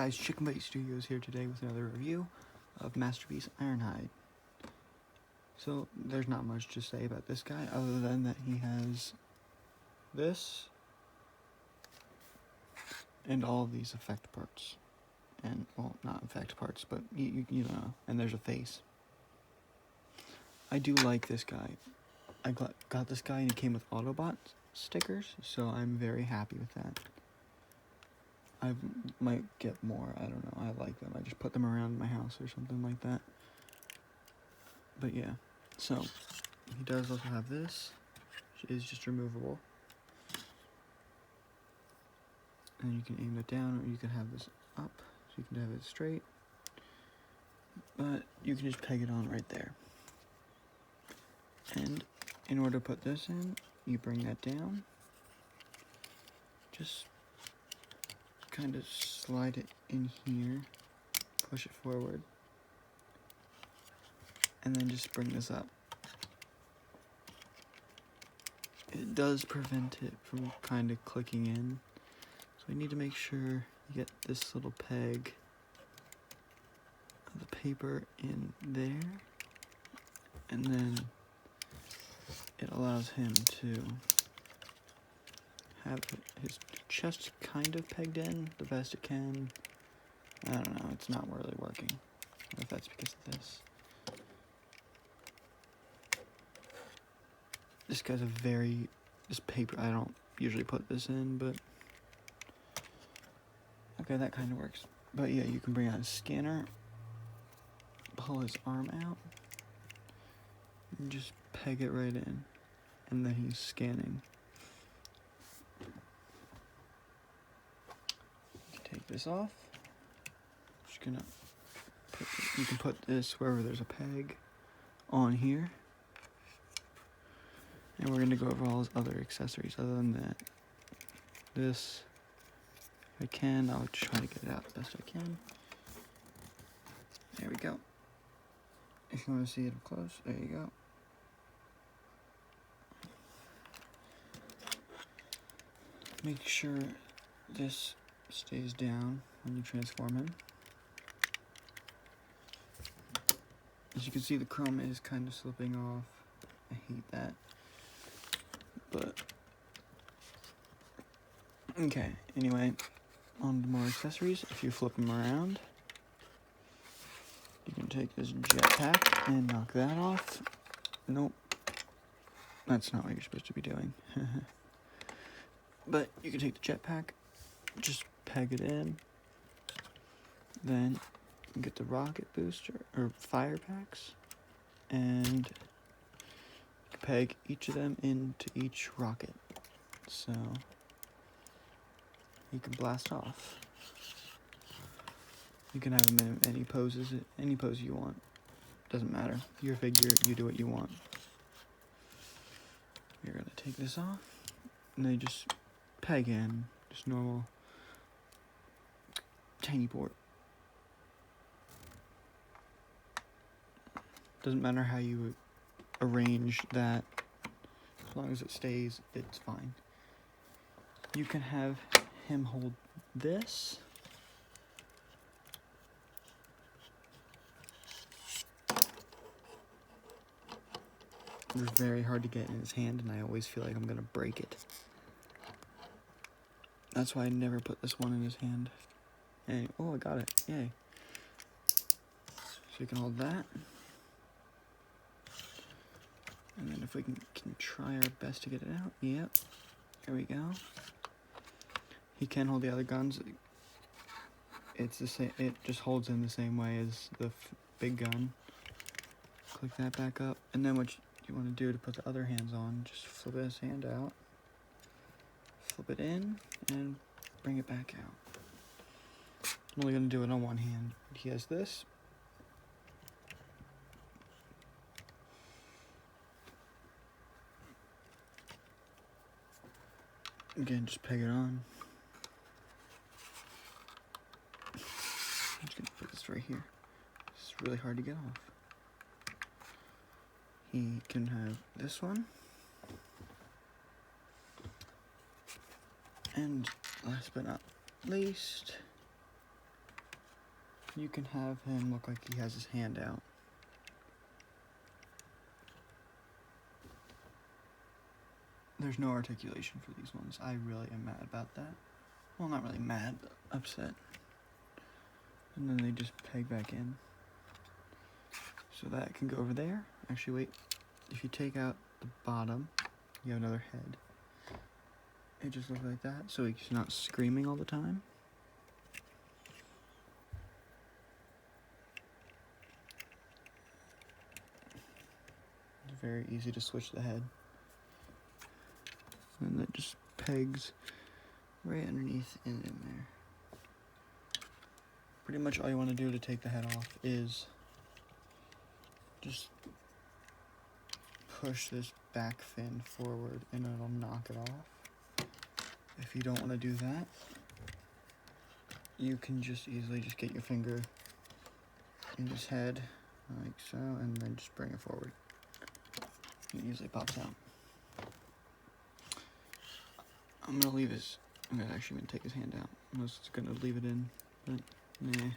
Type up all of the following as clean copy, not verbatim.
guys, Chicken Buddy Studios here today with another review of Masterpiece Ironhide. So, there's not much to say about this guy other than that he has this and all of these effect parts. And, well, not effect parts, but you know, and there's a face. I do like this guy. I got this guy and he came with Autobot stickers, so I'm very happy with that. I might get more, I don't know, I like them. I just put them around my house or something like that. But yeah, so he does also have this, which is just removable. And you can aim it down, or you can have this up, so you can have it straight. But you can just peg it on right there. And in order to put this in, you bring that down. Just kind of slide it in here, push it forward, and then just bring this up. It does prevent it from kind of clicking in, so we need to make sure you get this little peg of the paper in there, and then it allows him to have his chest kind of pegged in the best it can. I don't know, it's not really working. I don't know if that's because of this. This guy's this paper, I don't usually put this in, but okay, that kind of works. But yeah, you can bring out a scanner, pull his arm out, and just peg it right in, and then he's scanning. Take this off. Just gonna you can put this wherever there's a peg on here, and we're gonna go over all his other accessories. Other than that, this, if I can, I'll try to get it out the best I can. There we go. If you want to see it up close, there you go. Make sure this stays down when you transform him. As you can see, the chrome is kind of slipping off. I hate that. But okay, anyway, on to more accessories. If you flip them around, you can take this jetpack and knock that off. Nope, that's not what you're supposed to be doing. But you can take the jetpack, just peg it in, then get the rocket booster or fire packs, and peg each of them into each rocket, so you can blast off. You can have them in any poses, any pose you want. Doesn't matter. Your figure, you do what you want. You're gonna take this off, and then you just peg in, just normal tiny port. Doesn't matter how you arrange that, as long as it stays, it's fine. You can have him hold this. It's very hard to get in his hand, and I always feel like I'm gonna break it. That's why I never put this one in his hand. And, oh, I got it. Yay. So you can hold that. And then if we can try our best to get it out. Yep. There we go. He can hold the other guns. It's the same. It just holds in the same way as the big gun. Click that back up. And then what you want to do to put the other hands on, just flip his hand out. Flip it in and bring it back out. I'm only going to do it on one hand. He has this. Again, just peg it on. I'm just going to put this right here. It's really hard to get off. He can have this one. And last but not least, you can have him look like he has his hand out. There's no articulation for these ones. I really am mad about that. Well, not really mad, but upset. And then they just peg back in. So that can go over there. Actually, wait. If you take out the bottom, you have another head. It just looks like that, so he's not screaming all the time. It's very easy to switch the head. And that just pegs right underneath and in there. Pretty much all you want to do to take the head off is just push this back fin forward and it'll knock it off. If you don't want to do that, you can just easily just get your finger in his head like so and then just bring it forward. It easily pops out. I'm gonna leave his, I'm actually gonna take his hand out. I was gonna leave it in, but nah.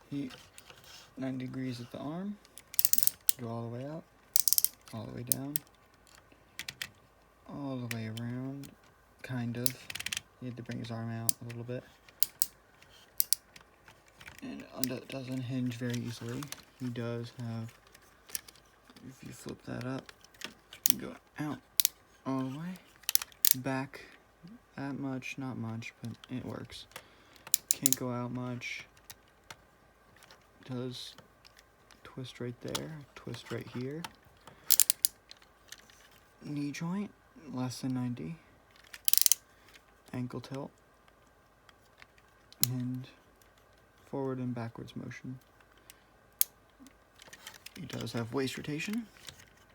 He 90 degrees at the arm, go all the way up, all the way down, all the way around, kind of. He had to bring his arm out a little bit. And it doesn't hinge very easily. He does have, if you flip that up, you go out all the way. Back that much, not much, but it works. Can't go out much. Does twist right there, twist right here. Knee joint, less than 90. Ankle tilt. And forward and backwards motion. He does have waist rotation.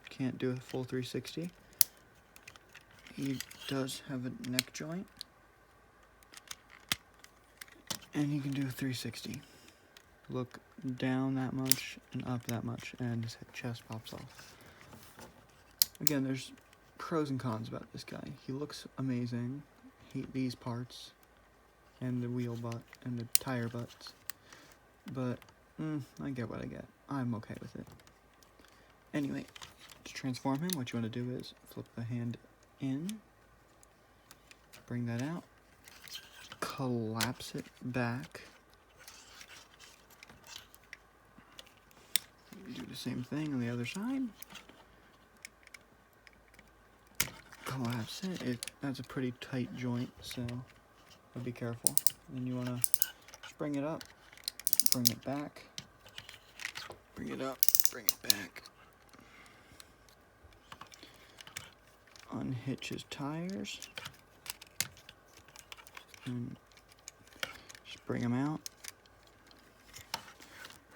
Can't do a full 360. He does have a neck joint, and he can do a 360. Look down that much and up that much, and his chest pops off. Again, there's pros and cons about this guy. He looks amazing. These parts, and the wheel butt, and the tire butts, but I get what I get. I'm okay with it. Anyway, to transform him, what you want to do is flip the hand in, bring that out, collapse it back, do the same thing on the other side, collapse it. That's a pretty tight joint, so be careful. Then you want to just bring it up, bring it back, bring it up, bring it back. Unhitch his tires and just bring them out.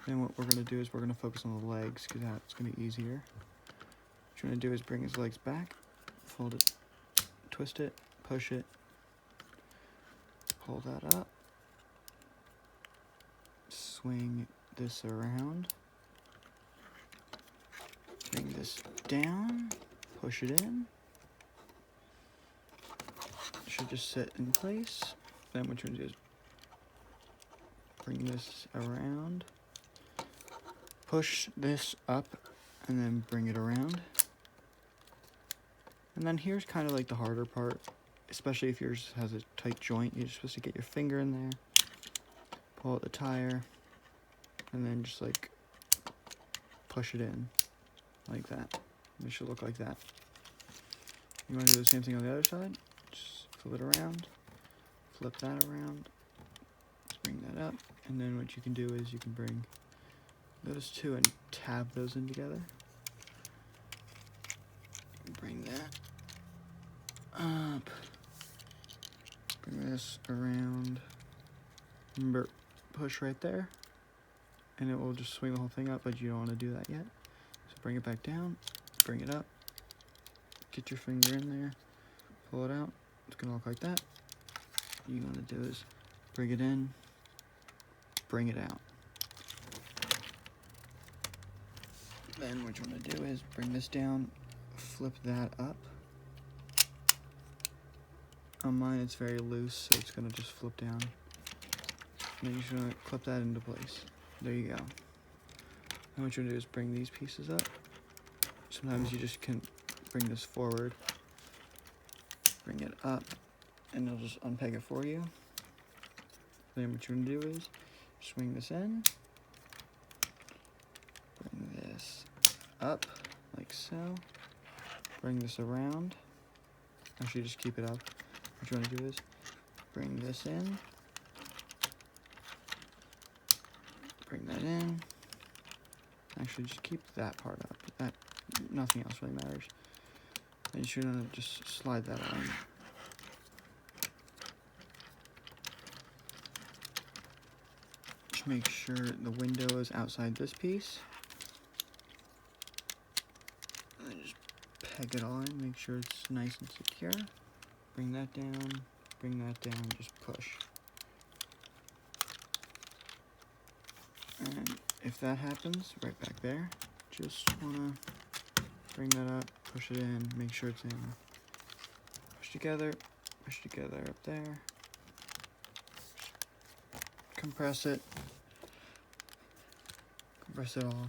Then what we're going to do is we're going to focus on the legs because that's going to be easier. What you're going to do is bring his legs back, fold it, twist it, push it, pull that up, swing this around, bring this down, push it in. Should just sit in place. Then what you're going to do is bring this around, push this up, and then bring it around. And then here's kind of like the harder part, especially if yours has a tight joint. You're supposed to get your finger in there, pull out the tire, and then just like push it in like that. It should look like that. You want to do the same thing on the other side. Just flip it around, flip that around, just bring that up, and then what you can do is you can bring those two and tab those in together. Bring that up, bring this around, remember, push right there, and it will just swing the whole thing up, but you don't want to do that yet. So bring it back down, bring it up, get your finger in there, pull it out. It's going to look like that. What you want to do is bring it in, bring it out. Then what you want to do is bring this down, flip that up. On mine it's very loose, so it's going to just flip down. then you're just gonna clip that into place. There you go. And what you're gonna do is bring these pieces up. Sometimes you just can bring this forward, bring it up, and it'll just unpeg it for you. Then what you're gonna do is swing this in, bring this up like so, bring this around. Actually, just keep it up. What you want to do is bring this in, bring that in. Actually, just keep that part up. That nothing else really matters. And you're gonna just slide that on. Just make sure the window is outside this piece. And then just peg it all in. Make sure it's nice and secure. Bring that down. Bring that down. Just push. And if that happens, right back there, just wanna bring that up, push it in, make sure it's in. Push together up there. Compress it all.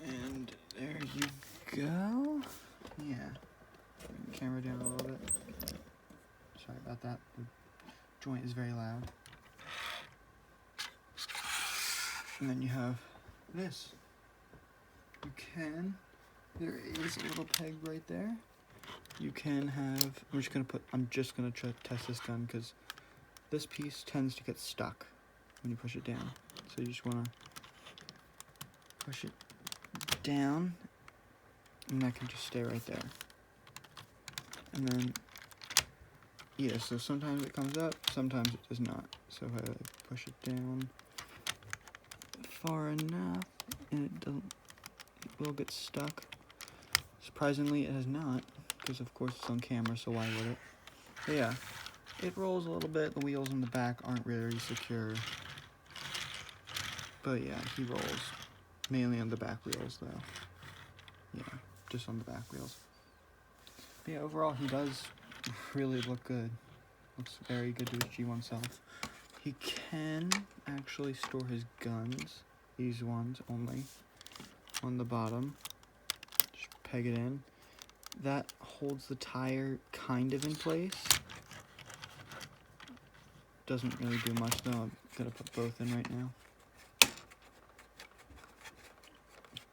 And there you go. Yeah. Bring the camera down a little bit. Sorry about that. The joint is very loud. And then you have this. There is a little peg right there. You can have, I'm just gonna try to test this gun because this piece tends to get stuck when you push it down. So you just wanna push it down and that can just stay right there. And then, yeah, so sometimes it comes up, sometimes it does not. So if I push it down far enough and it will get stuck. Surprisingly, it has not, because of course it's on camera, so why would it? But yeah, it rolls a little bit. The wheels in the back aren't really secure. But yeah, he rolls. Mainly on the back wheels, though. Yeah, just on the back wheels. But yeah, overall, he does really look good. Looks very good to his G1 self. He can actually store his guns, these ones only, on the bottom. Just peg it in. That holds the tire kind of in place. Doesn't really do much though. I'm gonna put both in right now. It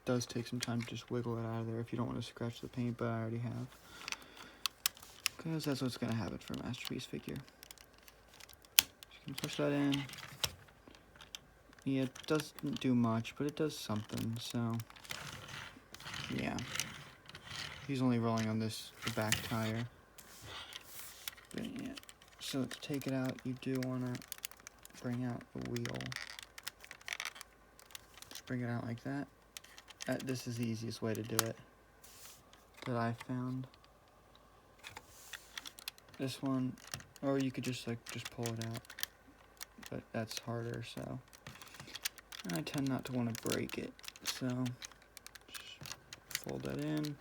does take some time to just wiggle it out of there if you don't want to scratch the paint, but I already have. Because that's what's gonna happen for a Masterpiece figure. Just gonna push that in. Yeah, it doesn't do much, but it does something, so yeah. He's only rolling on the back tire. But yeah. So to take it out, you do want to bring out the wheel. Just bring it out like that. This is the easiest way to do it that I found. This one, or you could just pull it out, but that's harder, so. And I tend not to want to break it, so just fold that in,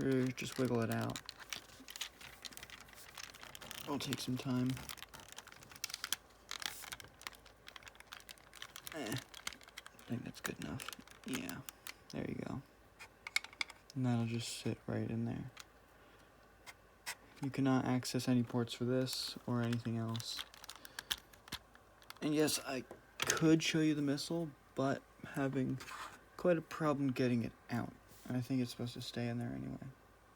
or just wiggle it out. It'll take some time. I think that's good enough. Yeah, there you go. And that'll just sit right in there. You cannot access any ports for this or anything else. And yes, I could show you the missile, but having quite a problem getting it out. And I think it's supposed to stay in there anyway.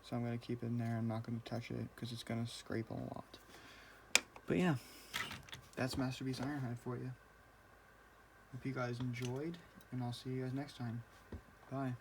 So I'm going to keep it in there. I'm not going to touch it because it's going to scrape a lot. But yeah, that's Masterpiece Ironhide for you. Hope you guys enjoyed, and I'll see you guys next time. Bye.